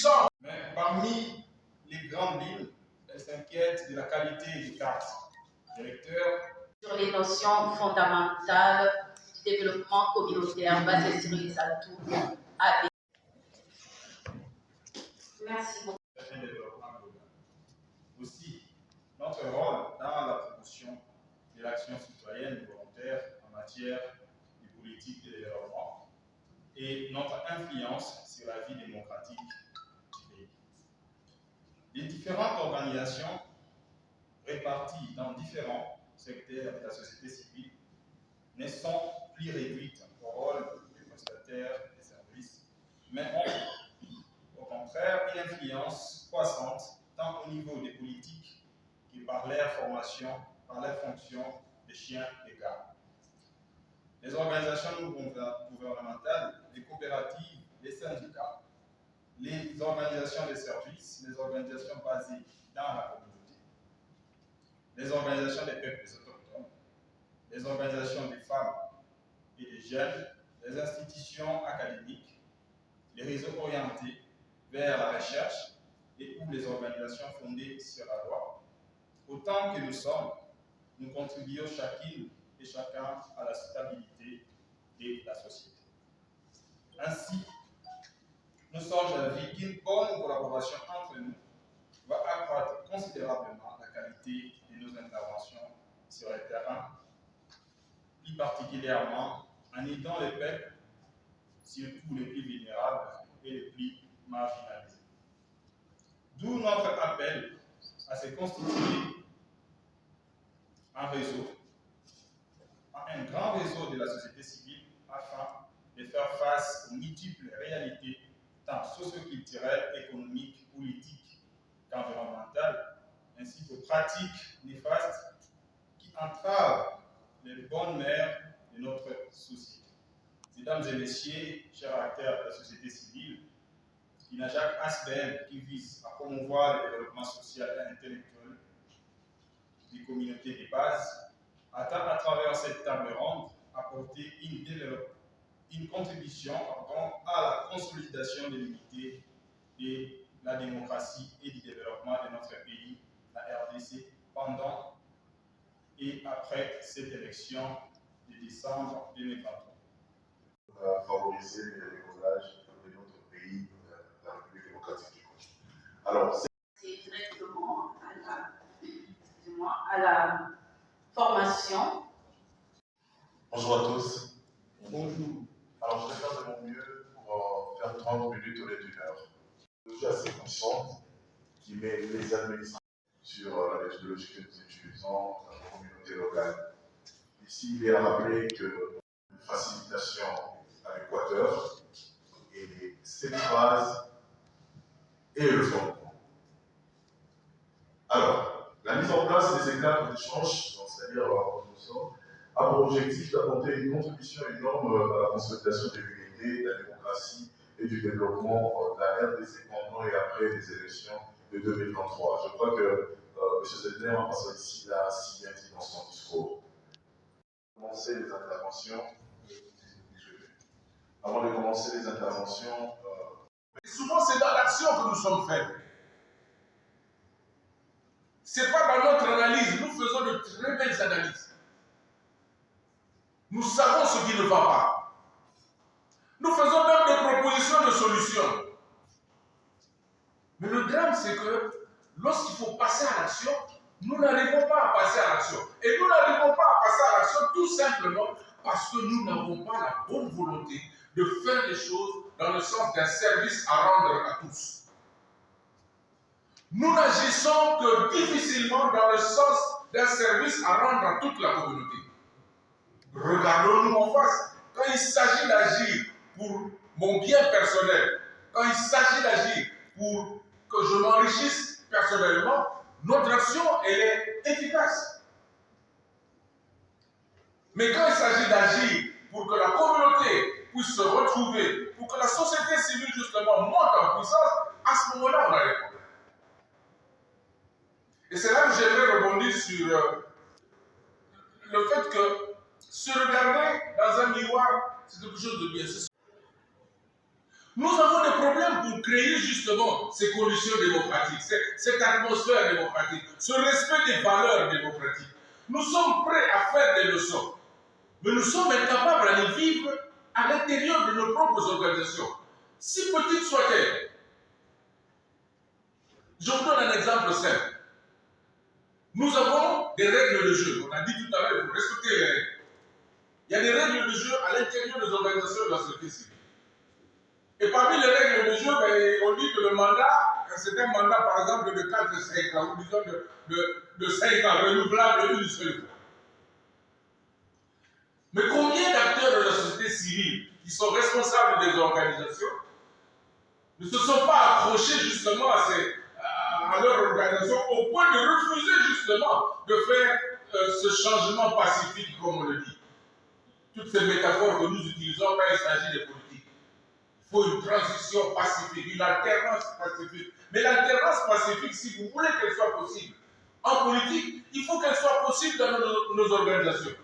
puissants. Mais parmi les grandes lignes, elle s'inquiète de la qualité des cartes des lecteurs. Sur les notions fondamentales du développement communautaire basées sur les atouts AB. Merci beaucoup. Un développement global. Aussi, notre rôle dans la promotion de l'action citoyenne volontaire en matière de politique de développement et notre influence sur la vie démocratique du pays. Les différentes organisations réparties dans différents secteurs de la société civile ne sont plus réduites au rôle de prestataires des services, mais ont au contraire une influence croissante tant au niveau des politiques que par leur formation, par leur fonction de chiens de garde. Les organisations gouvernementales, les coopératives, les syndicats, les organisations de services, les organisations basées dans la communauté, les organisations des peuples autochtones, les organisations des femmes et des jeunes, les institutions académiques, les réseaux orientés vers la recherche et ou les organisations fondées sur la loi. Autant que nous sommes, nous contribuons chacune et chacun à la stabilité de la société. Ainsi, nous sommes d'avis qu'une bonne collaboration entre nous va accroître considérablement la qualité de nos interventions sur le terrain, plus particulièrement en aidant les peuples, surtout les plus vulnérables et les plus marginalisés. D'où notre appel à se constituer un réseau, un grand réseau de la société civile afin de faire face aux multiples réalités tant socio-culturelles, économiques, politiques qu'environnementales, ainsi qu'aux pratiques néfastes qui entravent les bonnes mœurs de notre société. Mesdames et messieurs, chers acteurs de la société civile, Jacques Asbel qui vise à promouvoir le développement social et intellectuel des communautés de base, attend à travers cette table ronde apporter une contribution à la consolidation de l'unité de la démocratie et du développement de notre pays, la RDC, pendant et après cette élection de décembre 2023. Favoriser le décollage de notre pays, la République démocratique du Congo. Alors, c'est directement à la formation. Bonjour à tous. Bonjour. Alors, je vais faire de mon mieux pour faire 30 minutes au lieu d'une heure. Je suis assez conscient qui met les administrations sur la méthodologie que nous utilisons dans la communauté locale. Ici, il est rappelé que une facilitation à l'Équateur et cette phase est le fondement. Alors, la mise en place des éclats d'échange, c'est-à-dire nous sommes, a pour objectif d'apporter une contribution énorme à la consolidation de l'unité, de la démocratie et du développement de la RDC pendant et après les élections de 2023. Je crois que M. Zedner, en passant ici, l'a si bien dit dans son discours. Avant de commencer les interventions, Souvent, c'est dans l'action que nous sommes faibles. Ce n'est pas dans notre analyse. Nous faisons de très belles analyses. Nous savons ce qui ne va pas. Nous faisons même des propositions de solutions. Mais le drame, c'est que lorsqu'il faut passer à l'action, nous n'arrivons pas à passer à l'action. Et nous n'arrivons pas à passer à l'action tout simplement parce que nous n'avons pas la bonne volonté de faire les choses dans le sens d'un service à rendre à tous. Nous n'agissons que difficilement dans le sens d'un service à rendre à toute la communauté. Regardons-nous en face. Quand il s'agit d'agir pour mon bien personnel, quand il s'agit d'agir pour que je m'enrichisse personnellement, notre action, elle est efficace. Mais quand il s'agit d'agir pour que la communauté puisse se retrouver, pour que la société civile, justement, monte en puissance, à ce moment-là, on a les problèmes. Et c'est là que j'aimerais rebondir sur le fait que se regarder dans un miroir, c'est quelque chose de bien. Nous avons des problèmes pour créer justement ces conditions démocratiques, cette atmosphère démocratique, ce respect des valeurs démocratiques. Nous sommes prêts à faire des leçons, mais nous sommes incapables à les vivre à l'intérieur de nos propres organisations, si petites soient-elles. Je vous donne un exemple simple. Nous avons des règles de jeu. On a dit tout à l'heure, il faut respecter les règles. Il y a des règles de jeu à l'intérieur des organisations de la société civile. Et parmi les règles de jeu, on dit que le mandat, c'est un mandat par exemple de 4 à 5 ans, ou disons de 5 ans, renouvelable une seule fois. Mais combien d'acteurs de la société civile qui sont responsables des organisations ne se sont pas accrochés justement à leur organisation au point de refuser justement de faire ce changement pacifique, comme on le dit. Toutes ces métaphores que nous utilisons quand il s'agit des politiques. Il faut une transition pacifique, une alternance pacifique. Mais l'alternance pacifique, si vous voulez qu'elle soit possible en politique, il faut qu'elle soit possible dans nos organisations.